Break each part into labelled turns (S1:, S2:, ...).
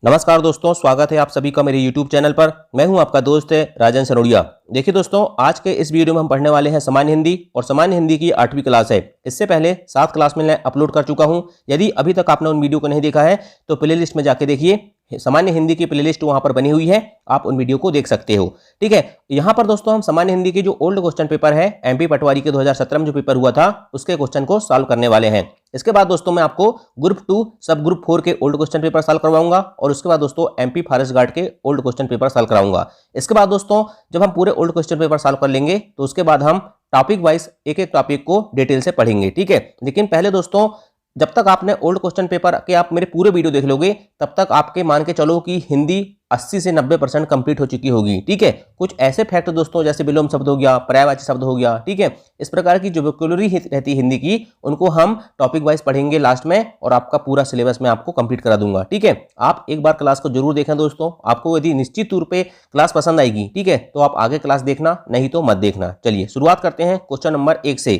S1: नमस्कार दोस्तों, स्वागत है आप सभी का मेरे YouTube चैनल पर। मैं हूं आपका दोस्त राजन सरोड़िया। देखिए दोस्तों, आज के इस वीडियो में हम पढ़ने वाले हैं सामान्य हिंदी और सामान्य हिंदी की 8वीं क्लास है। इससे पहले 7 क्लास में मैं अपलोड कर चुका हूं। यदि अभी तक आपने उन वीडियो को नहीं देखा है तो प्लेलिस्ट में जाके देखिए, सामान्य हिंदी की प्लेलिस्ट वहां पर बनी हुई है, आप उन वीडियो को देख सकते हो। ठीक है, यहाँ पर दोस्तों हम सामान्य हिंदी के जो ओल्ड क्वेश्चन पेपर है MP पटवारी के 2017 में जो पेपर हुआ था उसके क्वेश्चन को सॉल्व करने वाले हैं। इसके बाद दोस्तों मैं आपको ग्रुप 2 सब ग्रुप 4 के ओल्ड क्वेश्चन पेपर सॉल्व करवाऊंगा और उसके बाद दोस्तों MP फॉरेस्ट गार्ड के ओल्ड क्वेश्चन पेपर सॉल्व कराऊंगा। इसके बाद दोस्तों जब हम पूरे ओल्ड क्वेश्चन पेपर सॉल्व कर लेंगे तो उसके बाद हम टॉपिक वाइज एक एक टॉपिक को डिटेल से पढ़ेंगे। ठीक है, लेकिन पहले दोस्तों जब तक आपने ओल्ड क्वेश्चन पेपर के आप मेरे पूरे वीडियो देख लोगे तब तक आपके मान के चलो कि हिंदी 80 से 90% कंप्लीट हो चुकी होगी। ठीक है, कुछ ऐसे फैक्ट दोस्तों जैसे विलोम शब्द हो गया, पर्यायवाची शब्द हो गया, ठीक है, इस प्रकार की जो वोकैबुलरी रहती है हिंदी की उनको हम टॉपिक वाइज पढ़ेंगे लास्ट में और आपका पूरा सिलेबस में आपको कंप्लीट करा दूंगा। ठीक है, आप एक बार क्लास को जरूर देखें दोस्तों। आपको यदि निश्चित तौर पे क्लास पसंद आएगी, ठीक है, तो आप आगे क्लास देखना, नहीं तो मत देखना। चलिए शुरुआत करते हैं क्वेश्चन नंबर 1 से।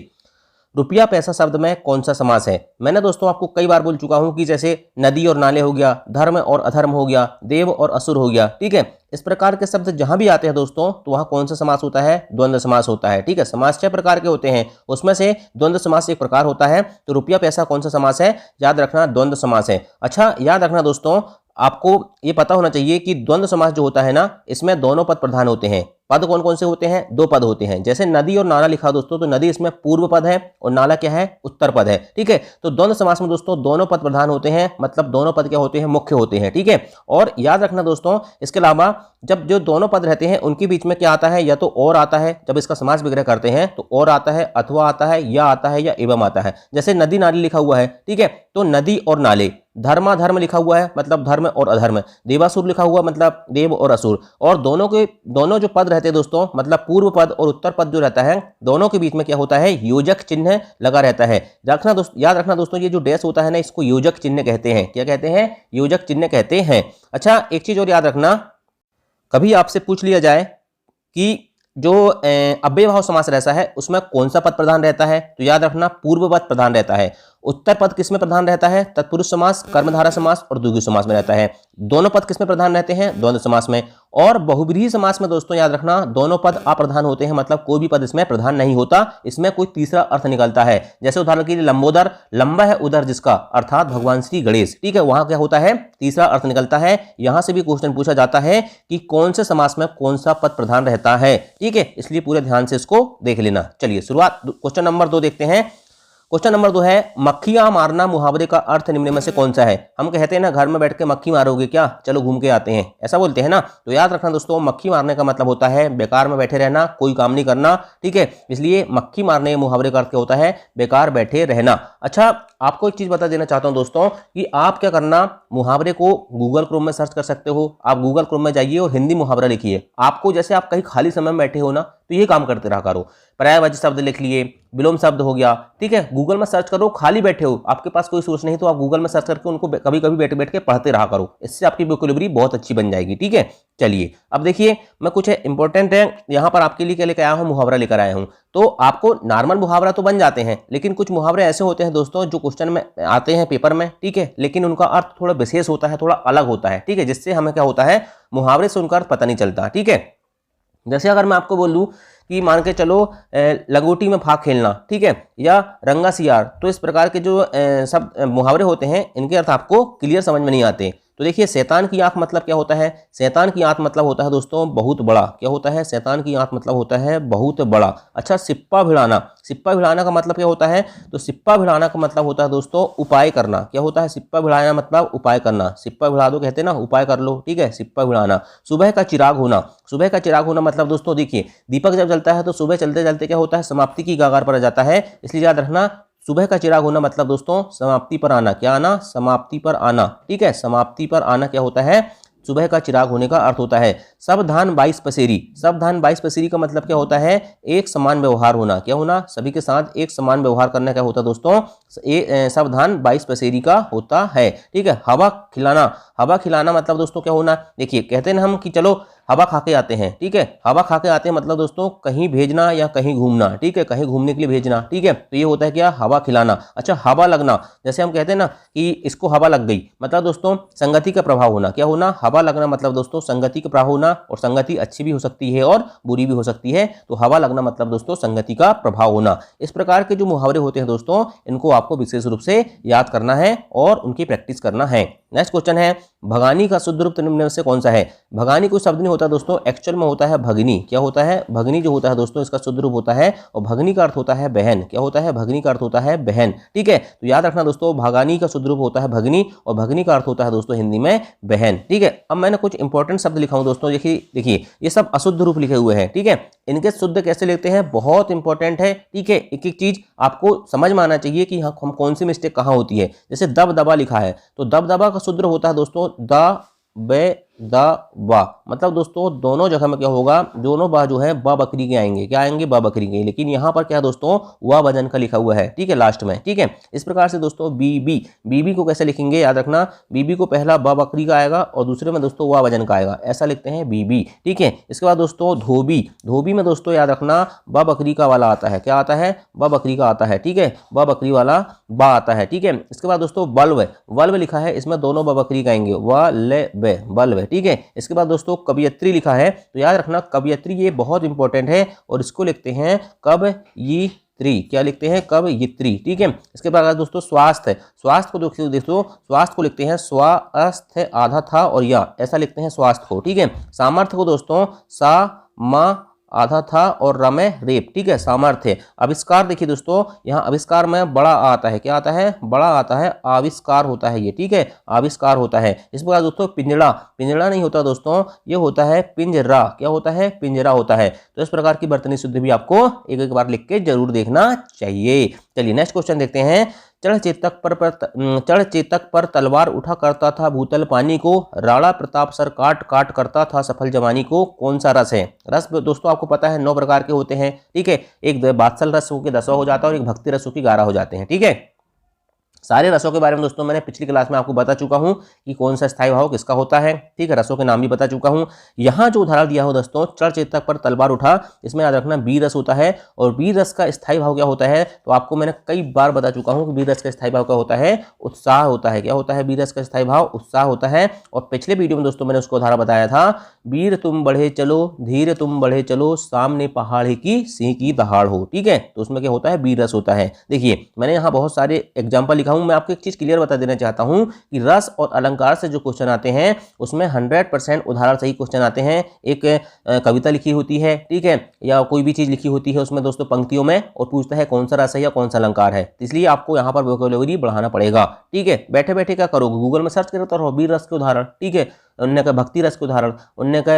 S1: रुपया पैसा शब्द में कौन सा समास है? मैंने दोस्तों आपको कई बार बोल चुका हूं कि जैसे नदी और नाले हो गया, धर्म और अधर्म हो गया, देव और असुर हो गया। ठीक है, इस प्रकार के शब्द जहां भी आते हैं दोस्तों तो वहां कौन सा समास होता है? द्वंद्व समास होता है। ठीक है, समास 6 प्रकार के होते हैं, उसमें से द्वंद्व समास एक प्रकार होता है। तो रुपया पैसा कौन सा समास है? याद रखना, द्वंद्व समास है। अच्छा, याद रखना दोस्तों, आपको ये पता होना चाहिए कि द्वंद्व समास जो होता है ना, इसमें दोनों पद प्रधान होते हैं। पद कौन कौन से होते हैं? 2 पद होते हैं। जैसे नदी और नाला लिखा दोस्तों तो नदी इसमें पूर्व पद है और नाला क्या है? उत्तर पद है। ठीक है, तो द्वंद्व समास में दोस्तों दोनों पद प्रधान होते हैं, मतलब दोनों पद क्या होते हैं? मुख्य होते हैं। ठीक है, और याद रखना दोस्तों, इसके अलावा जब जो दोनों पद रहते हैं उनके बीच में क्या आता है? या तो और आता है, जब इसका समास विग्रह करते हैं तो और आता है, अथवा आता है, या आता है, या एवं आता है। जैसे नदी नाली लिखा हुआ है, ठीक है, तो नदी और नाले। धर्माधर्म लिखा हुआ है मतलब धर्म और अधर्म। देवासुर लिखा हुआ मतलब देव और असुर। और दोनों जो पद रहते हैं दोस्तों, मतलब पूर्व पद और उत्तर पद जो रहता है, दोनों के बीच में क्या होता है? योजक चिन्ह लगा रहता है। याद रखना दोस्तों, ये जो डैश होता है ना, इसको योजक चिन्ह कहते हैं। क्या कहते हैं? योजक चिन्ह कहते हैं। अच्छा, एक चीज और याद रखना, कभी आपसे पूछ लिया जाए कि जो अव्ययभाव समास रहता है उसमें कौन सा पद प्रधान रहता है, तो याद रखना पूर्व पद प्रधान रहता है। उत्तर पद किसमें प्रधान रहता है? तत्पुरुष समास, कर्मधारय समास और द्विगु समास में रहता है। दोनों पद किसमें प्रधान रहते हैं? द्वंद्व समास में। और बहुब्रीहि समास में दोस्तों याद रखना दोनों पद अप्रधान होते हैं, मतलब कोई भी पद इसमें प्रधान नहीं होता, इसमें कोई तीसरा अर्थ निकलता है। जैसे उदाहरण के लिए लंबोदर, लंबा है उदर जिसका, अर्थात भगवान श्री गणेश। ठीक है, वहां क्या होता है? तीसरा अर्थ निकलता है। यहां से भी क्वेश्चन पूछा जाता है कि कौन से समास में कौन सा पद प्रधान रहता है। ठीक है, इसलिए पूरे ध्यान से इसको देख लेना। चलिए शुरुआत क्वेश्चन नंबर 2 देखते हैं। क्वेश्चन नंबर 2 है, मक्खियां मारना मुहावरे का अर्थ निम्न में से कौन सा है? हम कहते हैं ना, घर में बैठ के मक्खी मारोगे क्या, चलो घूम के आते हैं, ऐसा बोलते हैं ना। तो याद रखना दोस्तों, मक्खी मारने का मतलब होता है बेकार में बैठे रहना, कोई काम नहीं करना। ठीक है, इसलिए मक्खी मारने मुहावरे का अर्थ क्या होता है? बेकार बैठे रहना। अच्छा, आपको एक चीज बता देना चाहता हूं दोस्तों कि आप क्या करना, मुहावरे को गूगल क्रोम में सर्च कर सकते हो। आप गूगल क्रोम में जाइए और हिंदी मुहावरा लिखिए। आपको जैसे आप कहीं खाली समय में बैठे हो ना, तो ये काम करते रहा करो। पर्यायवाची शब्द लिख लिए, विलोम शब्द हो गया, ठीक है, गूगल में सर्च करो। खाली बैठे हो, आपके पास कोई सोर्स नहीं, तो आप गूगल में सर्च करके उनको कभी कभी बैठ बैठ के पढ़ते रहा करो। इससे आपकी वोकैबुलरी बहुत अच्छी बन जाएगी। ठीक है, चलिए अब देखिए, मैं कुछ इंपॉर्टेंट है यहाँ पर आपके लिए क्या लेकर आया हूँ, मुहावरा लेकर आया हूँ। तो आपको नॉर्मल मुहावरा तो बन जाते हैं, लेकिन कुछ मुहावरे ऐसे होते हैं दोस्तों जो क्वेश्चन में आते हैं पेपर में, ठीक है, लेकिन उनका अर्थ थोड़ा विशेष होता है, थोड़ा अलग होता है। ठीक है, जिससे हमें क्या होता है, मुहावरे से उनका अर्थ पता नहीं चलता। ठीक है, जैसे अगर मैं आपको बोलूं कि मान के चलो लंगोटी में फाक खेलना, ठीक है, या रंगा सियार, तो इस प्रकार के जो सब मुहावरे होते हैं इनके अर्थ आपको क्लियर समझ में नहीं आते। तो देखिए, शैतान की आंख मतलब क्या होता है? शैतान की आंख मतलब होता है दोस्तों बहुत बड़ा। क्या होता है? शैतान की आंख मतलब होता है बहुत बड़ा। अच्छा, सिप्पा भिड़ाना, सिप्पा भिड़ाना का मतलब क्या होता है? तो सिप्पा भिड़ाना का मतलब होता है दोस्तों उपाय करना। क्या होता है? सिप्पा भिड़ाना मतलब उपाय करना। सिप्पा भिड़ा दो कहते हैं ना, उपाय कर लो। ठीक है, सिप्पा भिड़ाना। सुबह का चिराग होना, सुबह का चिराग होना मतलब दोस्तों देखिए, दीपक जब जलता है तो सुबह चलते चलते क्या होता है? समाप्ति की कगार पर आ जाता है। इसलिए याद रखना, सुबह का चिराग होना मतलब दोस्तों समाप्ति पर आना। क्या आना? समाप्ति पर आना। ठीक है, समाप्ति पर आना क्या होता है? सुबह का चिराग होने का अर्थ होता है। सब धान 22 पसेरी, सब धान 22 पसेरी का मतलब क्या होता है? एक समान व्यवहार होना। क्या होना? सभी के साथ एक समान व्यवहार करना क्या होता है दोस्तों? सब धान 22 पसेरी का होता है। ठीक है, हवा खिलाना, हवा खिलाना मतलब दोस्तों क्या होना? देखिए, कहते हैं हम कि चलो हवा खा के आते हैं, ठीक है, हवा खा के आते हैं मतलब दोस्तों कहीं भेजना या कहीं घूमना, ठीक है, कहीं घूमने के लिए भेजना, ठीक है, तो ये होता है क्या, हवा खिलाना। अच्छा, हवा लगना, जैसे हम कहते हैं ना कि इसको हवा लग गई, मतलब दोस्तों संगति का प्रभाव होना, क्या होना, हवा लगना मतलब दोस्तों संगति का प्रभाव होना, और संगति अच्छी भी हो सकती है और बुरी भी हो सकती है, तो हवा लगना मतलब दोस्तों संगति का प्रभाव होना। इस प्रकार के जो मुहावरे होते हैं दोस्तों, इनको आपको विशेष रूप से याद करना है और उनकी प्रैक्टिस करना है। नेक्स्ट क्वेश्चन है, भगानी का शुद्ध रूप निम्न में से कौन सा है। भगानी कोई शब्द नहीं होता दोस्तों, एक्चुअल में होता है भगनी। क्या होता है, भगनी जो होता है दोस्तों इसका शुद्ध रूप होता है, और भगनी का अर्थ होता है बहन। क्या होता है, भगनी का अर्थ होता है बहन, ठीक है, तो याद रखना दोस्तों, भगानी का शुद्ध रूप होता है भगनी, और भगनी का अर्थ होता है दोस्तों हिंदी में बहन, ठीक है। अब मैंने कुछ इंपॉर्टेंट शब्द लिखा हूं दोस्तों, देखिए ये सब अशुद्ध रूप लिखे हुए हैं, ठीक है, इनके शुद्ध कैसे लिखते हैं बहुत इंपॉर्टेंट है, ठीक है, एक एक चीज आपको समझ में आना चाहिए कि हम कौन सी मिस्टेक कहाँ होती है। जैसे दबदबा लिखा है, तो दबदबा का शुद्ध होता है दोस्तों द बे द बा, मतलब दोस्तों दोनों जगह में क्या होगा, दोनों बा जो है बा बकरी के आएंगे, क्या आएंगे, बा बकरी के, लेकिन यहाँ पर क्या दोस्तों वा वजन का लिखा हुआ है, ठीक है, लास्ट में, ठीक है। इस प्रकार से दोस्तों बीबी, बीबी को कैसे लिखेंगे, याद रखना, बीबी को पहला बा बकरी का आएगा और दूसरे में दोस्तों वा वजन का आएगा, ऐसा लिखते हैं बीबी, ठीक है। इसके बाद दोस्तों धोबी, धोबी में दोस्तों याद रखना बा बकरी का वाला आता है, क्या आता है, बा बकरी का आता है, ठीक है, बा बकरी वाला बा आता है, ठीक है। इसके बाद दोस्तों बल्ब, बल्ब लिखा है, इसमें दोनों बा बकरी का आएंगे, वा ले बे बल्ब, ठीक है। इसके बाद दोस्तों कवियत्री लिखा है, तो याद रखना कवियत्री ये बहुत इंपॉर्टेंट है, और इसको लिखते हैं कवयित्री, क्या लिखते हैं, कवयित्री, ठीक है। इसके बाद दोस्तों स्वास्थ्य, स्वास्थ्य को दोस्तों स्वास्थ्य को लिखते हैं स्वास्थ्य, आधा था और या, ऐसा लिखते हैं स्वास्थ्य को, ठीक है। सामर्थ्य को दोस्तों सा मा आधा था और रमे रेप, ठीक है, सामर्थ्य। आविष्कार देखिए दोस्तों, यहाँ आविष्कार में बड़ा आता है, क्या आता है, बड़ा आता है, आविष्कार होता है ये, ठीक है, आविष्कार होता है। इस प्रकार दोस्तों पिंजड़ा, पिंजड़ा नहीं होता दोस्तों, ये होता है पिंजरा, क्या होता है, पिंजरा होता है। तो इस प्रकार की बर्तनी शुद्धि भी आपको एक एक बार लिख के जरूर देखना चाहिए। चलिए नेक्स्ट क्वेश्चन देखते हैं, चढ़ चेतक पर तलवार उठा करता था भूतल पानी को, राणा प्रताप सर काट काट करता था सफल जवानी को, कौन सा रस है। रस दोस्तों आपको पता है 9 प्रकार के होते हैं, ठीक है, एक बात्सल रस के 10 हो जाता है और एक भक्ति रस की 11 हो जाते हैं, ठीक है। सारे रसों के बारे में दोस्तों मैंने पिछली क्लास में आपको बता चुका हूं कि कौन सा स्थायी भाव किसका होता है, ठीक है, रसों के नाम भी बता चुका हूं। यहाँ जो उदाहरण दिया हो दोस्तों, चढ़ चेतक पर तलवार उठा, इसमें याद रखना बी रस होता है, और बी रस का स्थायी भाव क्या होता है, तो आपको मैंने कई बार बता चुका हूं कि बी रस का स्थायी भाव क्या होता है, उत्साह होता है। क्या होता है बी रस का स्थायी भाव, उत्साह होता है। और पिछले वीडियो में दोस्तों मैंने उसको उदाहरण बताया था, वीर तुम बढ़े चलो, धीर तुम बढ़े चलो, सामने पहाड़ की सिंह की दहाड़ हो, ठीक है, तो उसमें क्या होता है, बी रस होता है। देखिए मैंने यहाँ बहुत सारे एग्जाम्पल लिखा हूं, मैं आपको एक चीज क्लियर बता देना चाहता हूं कि रस और अलंकार से जो क्वेश्चन आते हैं उसमें 100% उदाहरण सही क्वेश्चन आते हैं। एक कविता लिखी होती है, ठीक है, या कोई भी चीज लिखी होती है उसमें दोस्तों पंक्तियों में, और पूछता है कौन सा रस है या कौन सा अलंकार है, इसलिए आपको यहाँ पर वोकैबुलरी बढ़ाना पड़ेगा, ठीक है। बैठे बैठे क्या करोगे, गूगल में सर्च करते रहो वीर रस के उदाहरण, ठीक है, उनने का भक्ति रस के उदाहरण, उनने का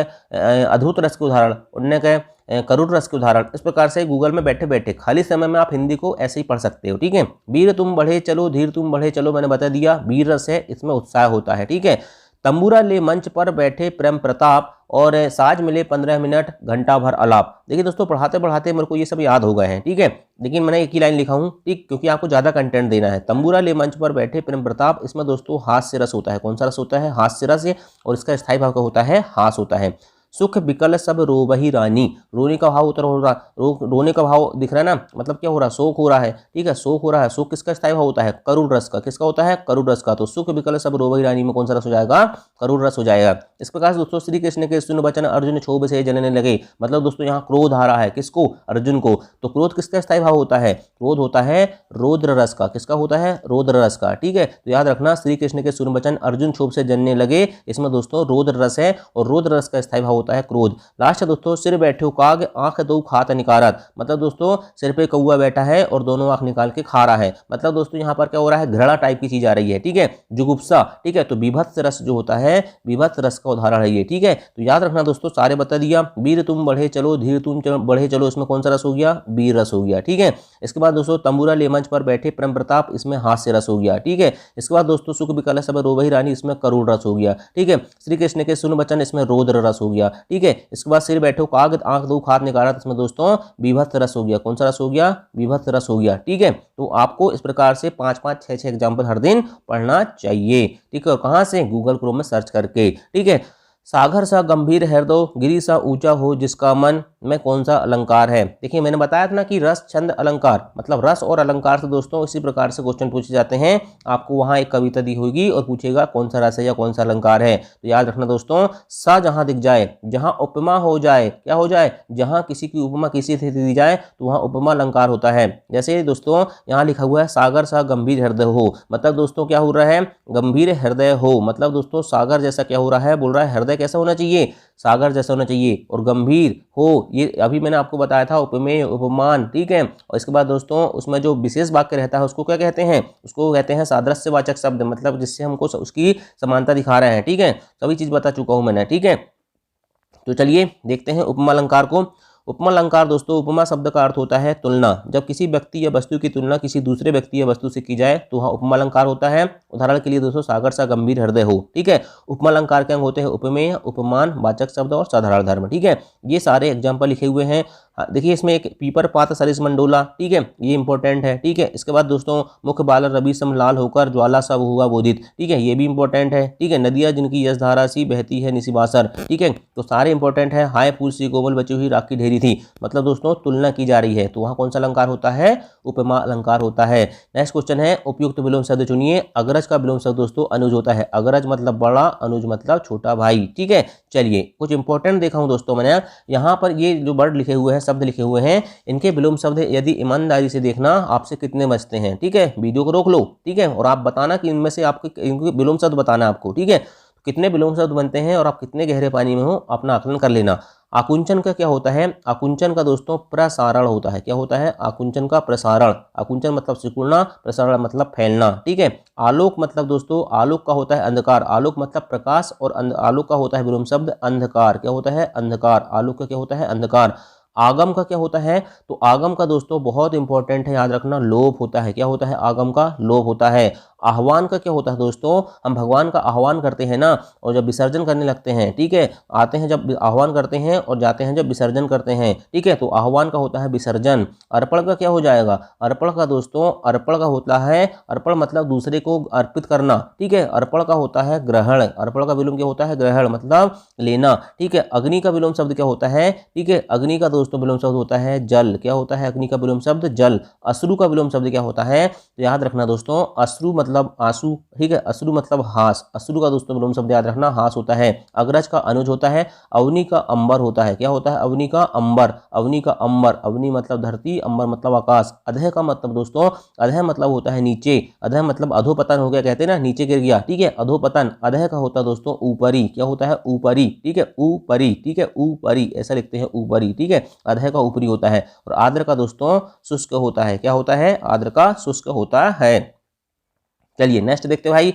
S1: अद्भुत रस के उदाहरण, उनने का करुण रस के उदाहरण। इस प्रकार से गूगल में बैठे बैठे खाली समय में आप हिंदी को ऐसे ही पढ़ सकते हो, ठीक है। वीर तुम बढ़े चलो, धीर तुम बढ़े चलो, मैंने बता दिया, वीर रस है, इसमें उत्साह होता है, ठीक है। तंबूरा ले मंच पर बैठे प्रेम प्रताप, और साज मिले 15 मिनट घंटा भर अलाप। देखिए दोस्तों पढ़ाते पढ़ाते मेरे को ये सब याद हो गए हैं, ठीक है, लेकिन मैंने एक ही लाइन लिखा हूँ, ठीक, क्योंकि आपको ज्यादा कंटेंट देना है। तंबूरा ले मंच पर बैठे प्रेम प्रताप, इसमें दोस्तों हास्य रस होता है, कौन सा रस होता है, हास्य रस, और इसका स्थायी भाव का होता है हास होता है। सुख बिकल सब रोबही रानी, रोने का भाव उतर हो रहा, रोने का भाव दिख रहा है ना, मतलब क्या हो रहा है, शोक हो रहा है, ठीक है, शोक हो रहा है। शोक किसका स्थायी भाव होता है, करुण रस का, किसका होता है, करुण रस का। तो सुख बिकल सब रोबही रानी में कौन सा रस हो जाएगा, करुण रस हो जाएगा। इस प्रकार से दोस्तों श्री कृष्ण के सुन बचन अर्जुन क्षोभ से जलने लगे, मतलब दोस्तों यहाँ क्रोध आ रहा है, किसको, अर्जुन को। तो क्रोध किसका स्थायी भाव होता है, क्रोध होता है रौद्र रस का, किसका होता है, रौद्र रस का, ठीक है। तो याद रखना श्री कृष्ण के सुन बचन अर्जुन क्षोभ से जलने लगे, इसमें दोस्तों रौद्र रस है, और रौद्र रस का स्थायी भाव होता है क्रोध। लास्ट दोस्तों सिर बैठो काग आंख दो खात निकारत, मतलब दोस्तों सिर पे कौआ बैठा है और दोनों आंख निकाल के खा रहा है, मतलब दोस्तों यहाँ पर क्या हो रहा है, घृणा टाइप की चीज आ रही है, ठीक है, जुगुप्सा, ठीक है। तो विभत्स रस जो होता है, विभत्स रस का उदाहरण है ये, ठीक है। तो याद रखना दोस्तों, सारे बता दिया, वीर तुम बढ़े चलो, धीर तुम बढ़े चलो, इसमें कौन सा रस हो गया, वीर रस हो गया, ठीक है। इसके बाद दोस्तों तंबूरा ले मंच पर बैठे प्रेम प्रताप, इसमें हास्य रस हो गया, ठीक है। इसके बाद दोस्तों सुख बिकल सब रोबही रानी, इसमें करुण रस हो गया, ठीक है। श्री कृष्ण के सुन बचन, इसमें रौद्र रस हो गया, ठीक है। इसके बाद सिर बैठो काग आंख दो खात निकाला, इसमें दोस्तों विभत्स रस हो गया, कौन सा रस हो गया, विभत्स रस हो गया, ठीक है। तो आपको इस प्रकार से 5-5, 6-6 एग्जाम्पल हर दिन पढ़ना चाहिए, ठीक है। कहाँ से, गूगल क्रोम में सर्च करके, ठीक है। सागर सा गंभीर हृदय गिरि सा ऊंचा हो जिसका मन में कौन सा अलंकार है। देखिए मैंने बताया था ना कि रस छंद अलंकार, मतलब रस और अलंकार से दोस्तों इसी प्रकार से क्वेश्चन पूछे जाते हैं। आपको वहां एक कविता दी होगी और पूछेगा कौन सा रस है या कौन सा अलंकार है। तो याद रखना दोस्तों, सा जहां दिख जाए, जहां उपमा हो जाए, क्या हो जाए, जहां किसी की उपमा किसी से दी जाए तो वहां उपमा अलंकार होता है। जैसे दोस्तों यहाँ लिखा हुआ है सागर सा गंभीर हृदय हो, मतलब दोस्तों क्या हो रहा है, गंभीर हृदय हो, मतलब दोस्तों सागर जैसा क्या हो रहा है, बोल रहा है हृदय कैसा होना चाहिए, सागर जैसा होना चाहिए। और गंभीर हो, ये अभी मैंने आपको बताया था उपमेय उपमान, ठीक है। और इसके बाद दोस्तों उसमें जो विशेष वाक्य रहता है उसको क्या कहते हैं, उसको कहते हैं सादृश्यवाचक शब्द, मतलब जिससे हमको उसकी समानता दिखा रहे हैं, ठीक है। सभी चीज बता चुका हूं मैंने, ठीक है। तो चलिए देखते हैं उपमा अलंकार को। उपमा अलंकार दोस्तों, उपमा शब्द का अर्थ होता है तुलना। जब किसी व्यक्ति या वस्तु की तुलना किसी दूसरे व्यक्ति या वस्तु से की जाए तो वहाँ उपमा अलंकार होता है। उदाहरण के लिए दोस्तों सागर सा गंभीर हृदय हो, ठीक है। उपमा अलंकार के अंग होते हैं उपमेय, उपमान, वाचक शब्द और साधारण धर्म, ठीक है। ये सारे एग्जाम्पल लिखे हुए हैं। देखिए इसमें एक पीपर पात सरिस मंडोला, ठीक है, ये इंपॉर्टेंट है, ठीक है। इसके बाद दोस्तों मुख बाल रवि सम लाल होकर ज्वाला सब हुआ बोधित, ठीक है, ये भी इंपॉर्टेंट है, ठीक है। नदियां जिनकी यश धारा सी बहती है निशिबासर, ठीक है। तो सारे इंपॉर्टेंट है। हाय फूल सी कोमल बची हुई राखी ढेरी थी, मतलब दोस्तों तुलना की जा रही है तो वहां कौन सा अलंकार होता है, उपमा अलंकार होता है। नेक्स्ट क्वेश्चन है उपयुक्त विलोम शब्द चुनिए। अग्रज का विलोम शब्द दोस्तों अनुज होता है। अग्रज मतलब बड़ा, अनुज मतलब छोटा भाई, ठीक है। चलिए कुछ इंपॉर्टेंट देखा हूं दोस्तों मैंने यहाँ पर, ये जो वर्ड लिखे हुए हैं, शब्द लिखे हुए हैं, इनके विलोम शब्द यदि ईमानदारी से देखना आपसे कितने बचते हैं, ठीक है। वीडियो को रोक लो, ठीक है, और आप बताना कि इनमें से आपके इनके विलोम शब्द बताना आपको, ठीक है। कितने विलोम शब्द बनते हैं और आप कितने गहरे पानी में हो अपना आकलन कर लेना। आकुंचन का क्या होता है, आकुंचन का दोस्तों प्रसारण होता है। क्या होता है, आकुंचन का प्रसारण। आकुंचन मतलब सिकुड़ना, प्रसारण मतलब फैलना, ठीक है। आलोक मतलब दोस्तों, आलोक का होता है अंधकार। आलोक मतलब प्रकाश और आलोक का होता है विलोम शब्द अंधकार। क्या होता है, अंधकार। आलोक का क्या होता है, अंधकार। आगम का क्या होता है, तो आगम का दोस्तों बहुत इंपॉर्टेंट है, याद रखना, लोभ होता है। क्या होता है, आगम का लोभ होता है। आह्वान का क्या होता है दोस्तों, हम भगवान का आह्वान करते हैं ना, और जब विसर्जन करने लगते हैं, ठीक है, आते हैं जब आह्वान करते हैं और जाते हैं जब विसर्जन करते हैं, ठीक है, तो आह्वान का होता है विसर्जन। अर्पण का क्या हो जाएगा, अर्पण का दोस्तों, अर्पण का होता है, अर्पण मतलब दूसरे को अर्पित करना, ठीक है। अर्पण का होता है ग्रहण। अर्पण का विलोम क्या होता है, ग्रहण मतलब लेना, ठीक है। अग्नि का विलोम शब्द क्या होता है, ठीक है, अग्नि का दोस्तों विलोम शब्द होता है जल। क्या होता है अग्नि का विलोम शब्द, जल। अश्रु का विलोम शब्द क्या होता है, तो याद रखना दोस्तों, अश्रु मतलब आंसू, ठीक है, अश्रु मतलब हास। अश्रु का दोस्तों विलोम शब्द याद रखना हास होता है। अग्रज का अनुज होता है। अवनी का अंबर होता है। क्या होता है, अवनी का अंबर। अवनी का अंबर, अवनी मतलब धरती, अंबर मतलब आकाश। अधह का मतलब दोस्तों, अधह मतलब होता है नीचे। अधह मतलब अधोपतन हो गया, कहते हैं ना, नीचे गिर गया, ठीक है, अधोपतन। अधह का होता है दोस्तों ऊपरी। क्या होता है, ऊपरी, ठीक है, ऊपरी, ठीक है, ऊपरी, ऐसा लिखते हैं ऊपरी, ठीक है। अधह का ऊपरी होता है। और आद्र का दोस्तों शुष्क होता है। क्या होता है, आद्र का शुष्क होता है। चलिए नेक्स्ट देखते हैं भाई,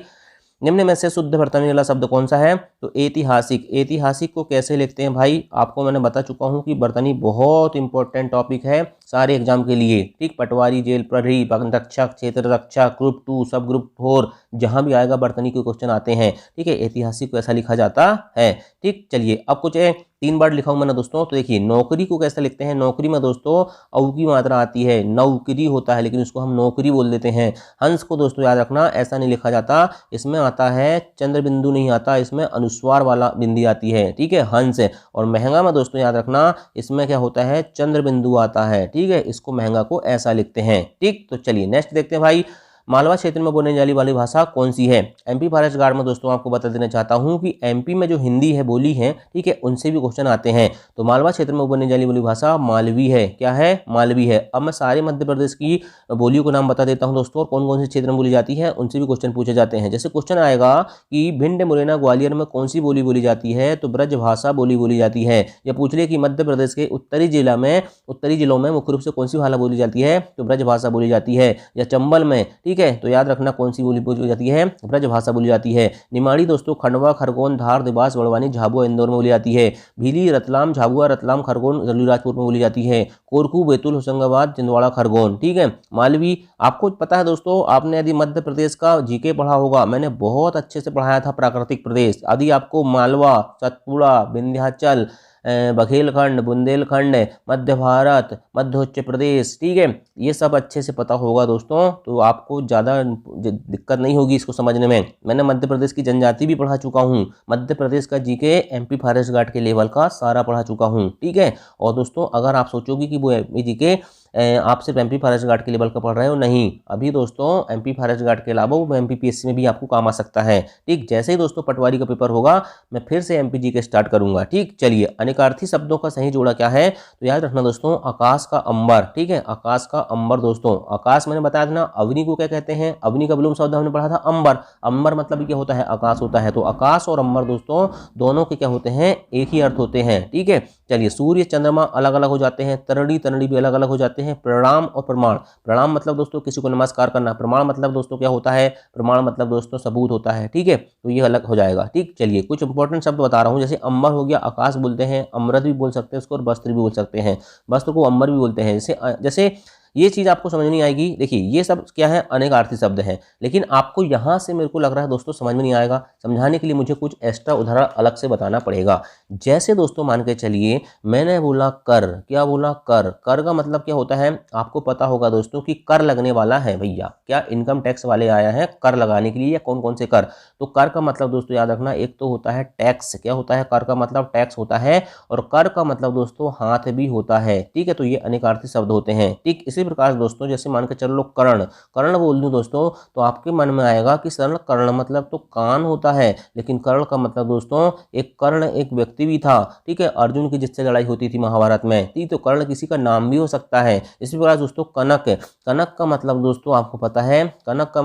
S1: निम्न में से शुद्ध वर्तनी वाला शब्द कौन सा है, तो ऐतिहासिक। ऐतिहासिक को कैसे लिखते हैं भाई, आपको मैंने बता चुका हूं कि वर्तनी बहुत इंपॉर्टेंट टॉपिक है सारे एग्जाम के लिए, ठीक। पटवारी, जेल प्रहरी, रक्षक, क्षेत्र रक्षक, ग्रुप 2, सब ग्रुप 4, जहां भी आएगा वर्तनी के क्वेश्चन आते हैं, ठीक है। ऐतिहासिक को ऐसा लिखा जाता है, ठीक। चलिए अब कुछ 3 वर्ड लिखा हूं मैंने दोस्तों, तो देखिए नौकरी को कैसे लिखते हैं। नौकरी में दोस्तों औ की मात्रा आती है, नौकरी होता है लेकिन उसको हम नौकरी बोल देते हैं। हंस को दोस्तों याद रखना ऐसा नहीं लिखा जाता, इसमें आता है चंद्र बिंदु नहीं आता, इसमें अनुस्वार वाला बिंदी आती है, ठीक है, हंस। और महंगा में दोस्तों याद रखना इसमें क्या होता है, चंद्र बिंदु आता है, ठीक है, इसको महंगा को ऐसा लिखते हैं, ठीक। तो चलिए नेक्स्ट देखते हैं भाई, मालवा क्षेत्र में बोलने जाने वाली भाषा कौन सी है। एमपी फॉरेस्ट गार्ड में दोस्तों आपको बता देना चाहता हूं कि एमपी में जो हिंदी है बोली है, ठीक है, उनसे भी क्वेश्चन आते हैं। तो मालवा क्षेत्र में बोलने जाने वाली भाषा मालवी है। क्या है, मालवी है। अब मैं सारे मध्य प्रदेश की बोलियों को नाम बता देता हूं दोस्तों, और कौन कौन से क्षेत्र में बोली जाती है उनसे भी क्वेश्चन पूछे जाते हैं। जैसे क्वेश्चन आएगा कि भिंड, मुरैना, ग्वालियर में कौन सी बोली बोली जाती है, तो ब्रज भाषा बोली बोली जाती है। या पूछ ले कि मध्य प्रदेश के उत्तरी जिलों में मुख्य रूप से कौन सी भाषा बोली जाती है, तो ब्रज भाषा बोली जाती है। या चंबल में, ठीक है, तो याद रखना कौन सी बोली बोली जाती है, ब्रज भाषा बोली जाती है। निमाड़ी दोस्तों खंडवा, खरगोन, धार, देवास, बड़वानी, झाबुआ, इंदौर में बोली जाती है। भीली, रतलाम, झाबुआ, रतलाम, खरगोन, अलीराजपुर में बोली जाती है। कोरकू, बैतूल, होशंगाबाद, छिंदवाड़ा, खरगोन, ठीक है। मालवी, आपको पता है दोस्तों, आपने यदि मध्य प्रदेश का जीके पढ़ा होगा, मैंने बहुत अच्छे से पढ़ाया था प्राकृतिक प्रदेश। यदि आपको मालवा, सतपुड़ा, विंध्याचल, बघेलखंड, बुंदेलखंड, मध्य भारत, मध्योच्च प्रदेश, ठीक है, ये सब अच्छे से पता होगा दोस्तों, तो आपको ज़्यादा दिक्कत नहीं होगी इसको समझने में। मैंने मध्य प्रदेश की जनजाति भी पढ़ा चुका हूँ, मध्य प्रदेश का जीके एमपी फॉरेस्ट गार्ड के लेवल का सारा पढ़ा चुका हूँ, ठीक है। और दोस्तों अगर आप सोचोगे कि वो जीके आप सिर्फ एमपी फॉरेस्ट गार्ड के लेवल का पढ़ रहे हो, नहीं, अभी दोस्तों एमपी फॉरेस्ट गार्ड के अलावा वो एमपीपीएससी में भी आपको काम आ सकता है, ठीक। जैसे ही दोस्तों पटवारी का पेपर होगा मैं फिर से एमपीजी के स्टार्ट करूंगा, ठीक। चलिए, अनेकार्थी शब्दों का सही जोड़ा क्या है, तो याद रखना दोस्तों, आकाश का अंबर, ठीक है, आकाश का अंबर। दोस्तों आकाश मैंने बताया था ना, अवनी को क्या कहते हैं, अवनी का विलोम शब्द हमने पढ़ा था अंबर। अंबर मतलब क्या होता है, आकाश होता है। तो आकाश और अंबर दोस्तों दोनों के क्या होते हैं, एक ही अर्थ होते हैं, ठीक है। चलिए, सूर्य चंद्रमा अलग अलग हो जाते हैं, तरणी तनड़ी भी अलग अलग हो जाते हैं। प्रणाम और प्रमाण, प्रणाम मतलब दोस्तों किसी को नमस्कार करना, प्रमाण मतलब दोस्तों क्या होता है, प्रमाण मतलब दोस्तों सबूत होता है, ठीक है। तो ये अलग हो जाएगा, ठीक। चलिए, कुछ इंपॉर्टेंट शब्द बता रहा हूँ, जैसे अंबर हो गया, आकाश बोलते हैं, अमृत भी बोल सकते हैं उसको, और वस्त्र भी बोल सकते हैं, वस्त्र को अंबर भी बोलते हैं। जैसे ये चीज़ आपको समझ नहीं आएगी। देखिए, ये सब क्या है, अनेकार्थी शब्द हैं, लेकिन आपको यहाँ से मेरे को लग रहा है दोस्तों समझ में नहीं आएगा। समझाने के लिए मुझे कुछ एक्स्ट्रा उदाहरण अलग से बताना पड़ेगा। जैसे दोस्तों मान के चलिए, मैंने बोला कर, क्या बोला, कर। कर का मतलब क्या होता है, आपको पता होगा दोस्तों कि कर लगने वाला है भैया, क्या इनकम टैक्स वाले आया है कर लगाने के लिए, या कौन कौन से कर। तो कर का मतलब दोस्तों याद रखना, एक तो होता है टैक्स, क्या होता है, कर का मतलब टैक्स होता है, और कर का मतलब दोस्तों हाथ भी होता है, ठीक है। तो ये अनेकार्थी शब्द होते हैं, ठीक। इसी प्रकार दोस्तों जैसे मान के चलो कर्ण, कर्ण बोल दूं दोस्तों तो आपके मन में आएगा कि सर कर्ण मतलब तो कान होता है, लेकिन कर्ण का मतलब दोस्तों एक कर्ण एक व्यक्ति भी था, ठीक है, अर्जुन की जिससे लड़ाई होती थी महाभारत में, ठीक। तो कर्ण किसी का नाम भी हो सकता है। इसी प्रकार दोस्तों कनक, कनक का मतलब दोस्तों आपको पता है, कनक का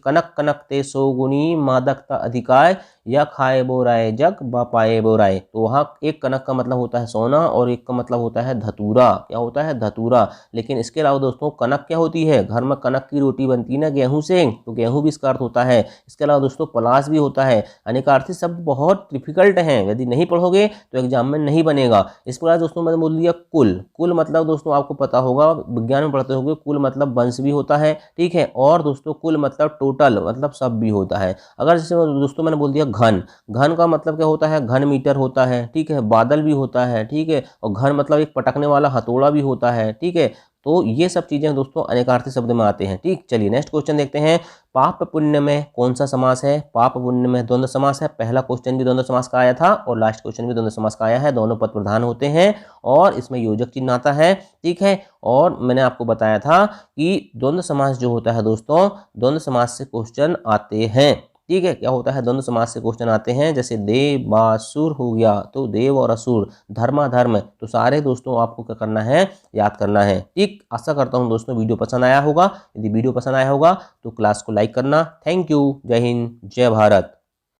S1: कनक कनक ते सौगुनी मादकता अधिकार, या खाए बोराए जग व पाए बोराए। तो वहाँ एक कनक का मतलब होता है सोना, और एक का मतलब होता है धतूरा, क्या होता है, धतूरा। लेकिन इसके अलावा दोस्तों कनक क्या होती है, घर में कनक की रोटी बनती है ना गेहूं से, तो गेहूं भी इसका अर्थ होता है। इसके अलावा दोस्तों पलाश भी होता है। अनेकार्थी शब्द बहुत डिफिकल्ट हैं, यदि नहीं पढ़ोगे तो एग्जाम में नहीं बनेगा। इस प्रकार दोस्तों मैंने बोल दिया कुल, कुल मतलब दोस्तों आपको पता होगा, विज्ञान में पढ़ते होंगे, कुल मतलब वंश भी होता है, ठीक है। और दोस्तों कुल मतलब टोटल मतलब सब भी होता है। अगर जैसे दोस्तों मैंने बोल दिया घन, घन का मतलब क्या होता है, घन मीटर होता है, ठीक है, बादल भी होता है, ठीक है, और घन मतलब एक पटकने वाला हथौड़ा भी होता है, ठीक है। तो ये सब चीजें दोस्तों अनेकार्थी शब्द में आते हैं, ठीक। चलिए नेक्स्ट क्वेश्चन देखते हैं, पाप पुण्य में कौन सा समास है। पाप पुण्य में द्वंद्व समास है। पहला क्वेश्चन भी द्वंद्व समास का आया था, और लास्ट क्वेश्चन भी द्वंद्व समास का आया है। दोनों पद प्रधान होते हैं, और इसमें योजक चिन्ह आता है, ठीक है। और मैंने आपको बताया था कि द्वंद्व समास जो होता है दोस्तों, द्वंद्व समास से क्वेश्चन आते हैं, ठीक है। क्या होता है, द्वंद्व समास से क्वेश्चन आते हैं, जैसे देव बासुर हो गया, तो देव और असुर, धर्माधर्म, तो सारे दोस्तों आपको क्या करना है, याद करना है, ठीक। आशा करता हूं दोस्तों वीडियो पसंद आया होगा। यदि वीडियो पसंद आया होगा तो क्लास को लाइक करना। Thank you. जय हिंद, जय भारत।